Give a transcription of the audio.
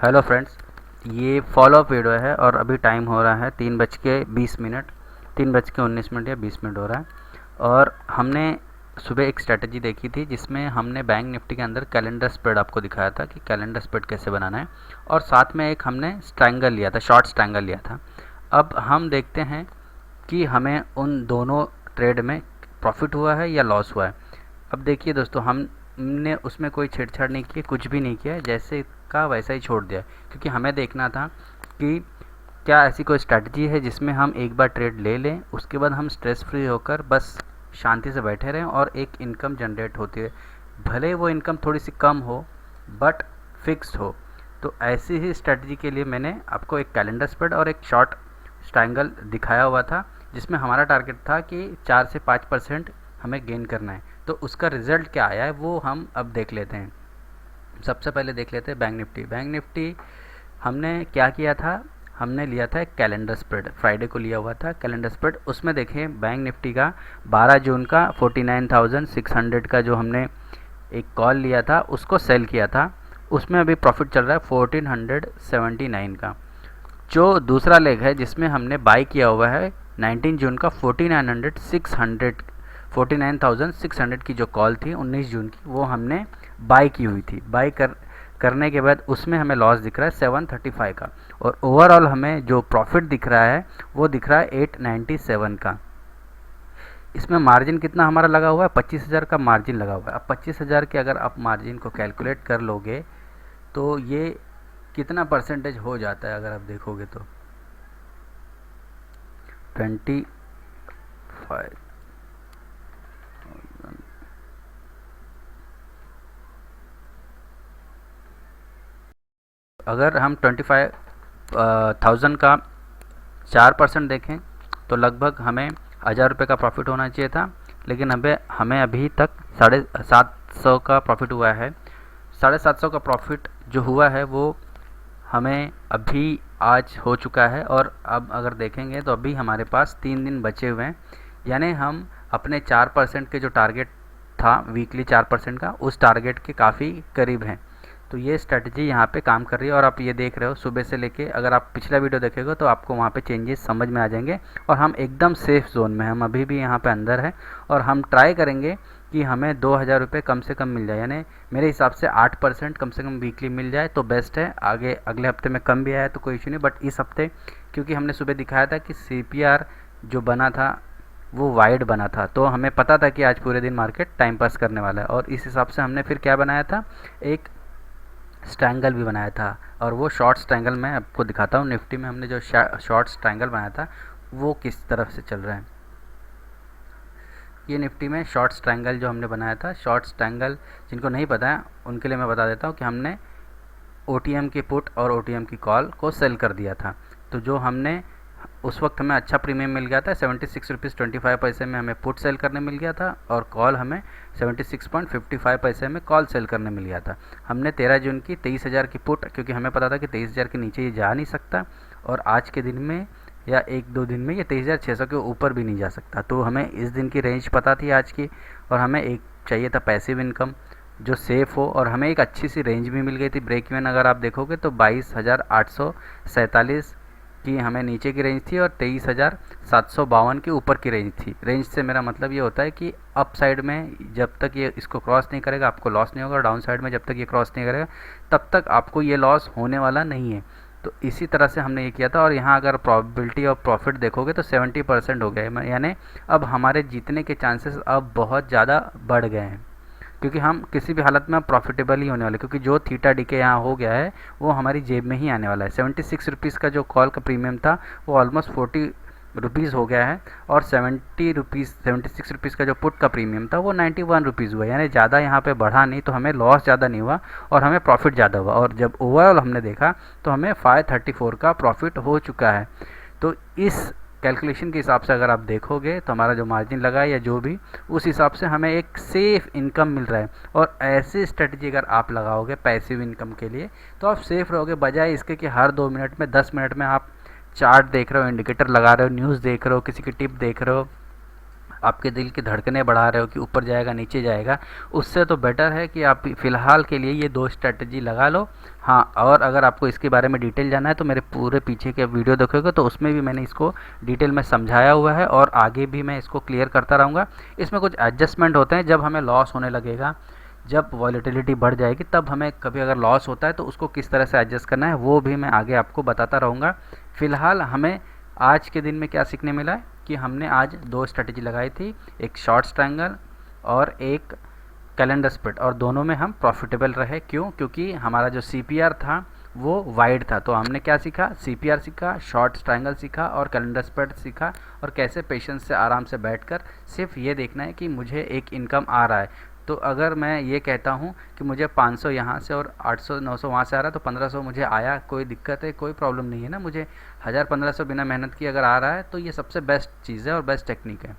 Hello friends, ये follow up video है और अभी टाइम हो रहा है 3:20, 3:19 या 20 मिनट हो रहा है। और हमने सुबह एक स्ट्रेटजी देखी थी जिसमें हमने बैंक निफ्टी के अंदर कैलेंडर स्प्रेड आपको दिखाया था कि कैलेंडर स्प्रेड कैसे बनाना है, और साथ में एक हमने स्ट्रैंगल लिया था, शॉर्ट स्ट्रैंगल लिया था। अब हम देखते हैं कि हमें उन दोनों ट्रेड में प्रॉफिट हुआ है या लॉस हुआ है। अब देखिए दोस्तों, हमने उसमें कोई छेड़छाड़ नहीं की, कुछ भी नहीं किया, जैसे का वैसा ही छोड़ दिया, क्योंकि हमें देखना था कि क्या ऐसी कोई स्ट्रैटेजी है जिसमें हम एक बार ट्रेड ले लें, उसके बाद हम स्ट्रेस फ्री होकर बस शांति से बैठे रहें और एक इनकम जनरेट होती है, भले वो इनकम थोड़ी सी कम हो बट फिक्स्ड हो। तो ऐसी ही स्ट्रैटेजी के लिए मैंने आपको एक कैलेंडर स्प्रेड और एक शॉर्ट स्ट्रैंगल दिखाया हुआ था, जिसमें हमारा टारगेट था कि 4 से 5% हमें गेन करना है। तो उसका रिज़ल्ट क्या आया है वो हम अब देख लेते हैं। सबसे पहले देख लेते हैं बैंक निफ्टी। बैंक निफ्टी हमने क्या किया था, हमने लिया था एक कैलेंडर स्प्रेड, फ्राइडे को लिया हुआ था कैलेंडर स्प्रेड। उसमें देखें बैंक निफ्टी का 12 जून का 49,600 का जो हमने एक कॉल लिया था उसको सेल किया था, उसमें अभी प्रॉफिट चल रहा है 1479 का। जो दूसरा लेग है जिसमें हमने बाई किया हुआ है 19 जून का 49,600 की जो कॉल थी 19 जून की, वो हमने बाई की हुई थी। करने के बाद उसमें हमें लॉस दिख रहा है 735 का, और ओवरऑल हमें जो प्रॉफिट दिख रहा है वो दिख रहा है 897 का। इसमें मार्जिन कितना हमारा लगा हुआ है, 25,000 का मार्जिन लगा हुआ है। अब 25,000 के अगर आप मार्जिन को कैलकुलेट कर लोगे तो ये कितना परसेंटेज हो जाता है, अगर आप देखोगे तो 25। अगर हम 25,000 का 4% देखें तो लगभग हमें 1,000 रुपये का प्रॉफिट होना चाहिए था, लेकिन हमें अभी तक 750 का प्रॉफिट हुआ है। 750 का प्रॉफिट जो हुआ है वो हमें अभी आज हो चुका है, और अब अगर देखेंगे तो अभी हमारे पास 3 दिन बचे हुए हैं, यानी हम अपने 4% के जो टारगेट था वीकली 4% का, उस टारगेट के काफ़ी करीब हैं। तो ये स्ट्रेटजी यहाँ पे काम कर रही है, और आप ये देख रहे हो सुबह से लेके, अगर आप पिछला वीडियो देखेंगे तो आपको वहाँ पे चेंजेस समझ में आ जाएंगे। और हम एकदम सेफ जोन में, हम अभी भी यहाँ पे अंदर है, और हम ट्राई करेंगे कि हमें 2,000 रुपये कम से कम मिल जाए, यानी मेरे हिसाब से 8% कम से कम वीकली मिल जाए तो बेस्ट है। आगे अगले हफ्ते में कम भी आया तो कोई इशू नहीं, बट इस हफ्ते क्योंकि हमने सुबह दिखाया था कि CPR जो बना था वो वाइड बना था, तो हमें पता था कि आज पूरे दिन मार्केट टाइम पास करने वाला है, और इस हिसाब से हमने फिर क्या बनाया था, एक स्ट्रैंगल भी बनाया था। और वो शॉर्ट स्ट्रैंगल मैं आपको दिखाता हूँ। निफ्टी में हमने जो शॉर्ट स्ट्रैंगल बनाया था वो किस तरफ से चल रहा है। ये निफ्टी में शॉर्ट स्ट्रैंगल जो हमने बनाया था, शॉर्ट स्ट्रैंगल जिनको नहीं पता है उनके लिए मैं बता देता हूँ कि हमने OTM की पुट और OTM की कॉल को सेल कर दिया था। तो जो हमने उस वक्त हमें अच्छा प्रीमियम मिल गया था, 76 रुपीज़ 25 पैसे में हमें पुट सेल करने मिल गया था, और कॉल हमें 76.55 पैसे में कॉल सेल करने मिल गया था। हमने 13 जून की 23,000 की पुट, क्योंकि हमें पता था कि 23,000 के नीचे ये जा नहीं सकता, और आज के दिन में या 1-2 दिन में ये 23,600 के ऊपर भी नहीं जा सकता। तो हमें इस दिन की रेंज पता थी आज की, और हमें एक चाहिए था पैसिव इनकम जो सेफ़ हो, और हमें एक अच्छी सी रेंज भी मिल गई थी। ब्रेक इवन अगर आप देखोगे तो 22,847 की हमें नीचे की रेंज थी, और 23,752 के ऊपर की रेंज थी। रेंज से मेरा मतलब ये होता है कि अप साइड में जब तक ये इसको क्रॉस नहीं करेगा आपको लॉस नहीं होगा, और डाउन साइड में जब तक ये क्रॉस नहीं करेगा तब तक आपको ये लॉस होने वाला नहीं है। तो इसी तरह से हमने ये किया था, और यहाँ अगर प्रोबेबिलिटी ऑफ प्रॉफिट देखोगे तो 70% हो गया है, यानी अब हमारे जीतने के चांसेस अब बहुत ज़्यादा बढ़ गए हैं, क्योंकि हम किसी भी हालत में प्रॉफिटेबल ही होने वाले, क्योंकि जो थीटा डी के यहाँ हो गया है वो हमारी जेब में ही आने वाला है। 76 रुपीज़ का जो कॉल का प्रीमियम था वो ऑलमोस्ट 40 रुपीज़ हो गया है, और 76 रुपीज़ का जो पुट का प्रीमियम था वो 91 रुपीज़ हुआ, यानी ज़्यादा यहाँ पे बढ़ा नहीं, तो हमें लॉस ज़्यादा नहीं हुआ और हमें प्रॉफिट ज़्यादा हुआ। और जब ओवरऑल हमने देखा तो हमें 534 का प्रॉफिट हो चुका है। तो इस कैलकुलेशन के हिसाब से अगर आप देखोगे तो हमारा जो मार्जिन लगा है या जो भी, उस हिसाब से हमें एक सेफ़ इनकम मिल रहा है। और ऐसी स्ट्रेटजी अगर आप लगाओगे पैसिव इनकम के लिए तो आप सेफ़ रहोगे, बजाय इसके कि हर 2 मिनट में 10 मिनट में आप चार्ट देख रहे हो, इंडिकेटर लगा रहे हो, न्यूज़ देख रहे हो, किसी की टिप देख रहे हो, आपके दिल की धड़कनें बढ़ा रहे हो कि ऊपर जाएगा नीचे जाएगा, उससे तो बेटर है कि आप फ़िलहाल के लिए ये 2 स्ट्रैटेजी लगा लो। हाँ, और अगर आपको इसके बारे में डिटेल जानना है तो मेरे पूरे पीछे के वीडियो देखोगे तो उसमें भी मैंने इसको डिटेल में समझाया हुआ है और आगे भी मैं इसको क्लियर करता रहूँगा। इसमें कुछ एडजस्टमेंट होते हैं, जब हमें लॉस होने लगेगा, जब वॉलेटिलिटी बढ़ जाएगी, तब हमें कभी अगर लॉस होता है तो उसको किस तरह से एडजस्ट करना है वो भी मैं आगे आपको बताता रहूँगा। फ़िलहाल हमें आज के दिन में क्या सीखने मिला है कि हमने आज 2 स्ट्रैटेजी लगाई थी, एक शॉर्ट ट्रायंगल और एक कैलेंडर स्प्लिट, और दोनों में हम प्रॉफिटेबल रहे। क्यों? क्योंकि हमारा जो सीपीआर था वो वाइड था। तो हमने क्या सीखा? सीपीआर सीखा, शॉर्ट ट्रायंगल सीखा और कैलेंडर स्प्लिट सीखा, और कैसे पेशेंस से आराम से बैठकर सिर्फ ये देखना है कि मुझे एक इनकम आ रहा है। तो अगर मैं ये कहता हूँ कि मुझे 500 यहाँ से और 800 900 वहाँ से आ रहा है, तो 1500 मुझे आया, कोई दिक्कत है, कोई प्रॉब्लम नहीं है ना। मुझे 1000 1500 बिना मेहनत किए अगर आ रहा है तो ये सबसे बेस्ट चीज़ है और बेस्ट टेक्निक है।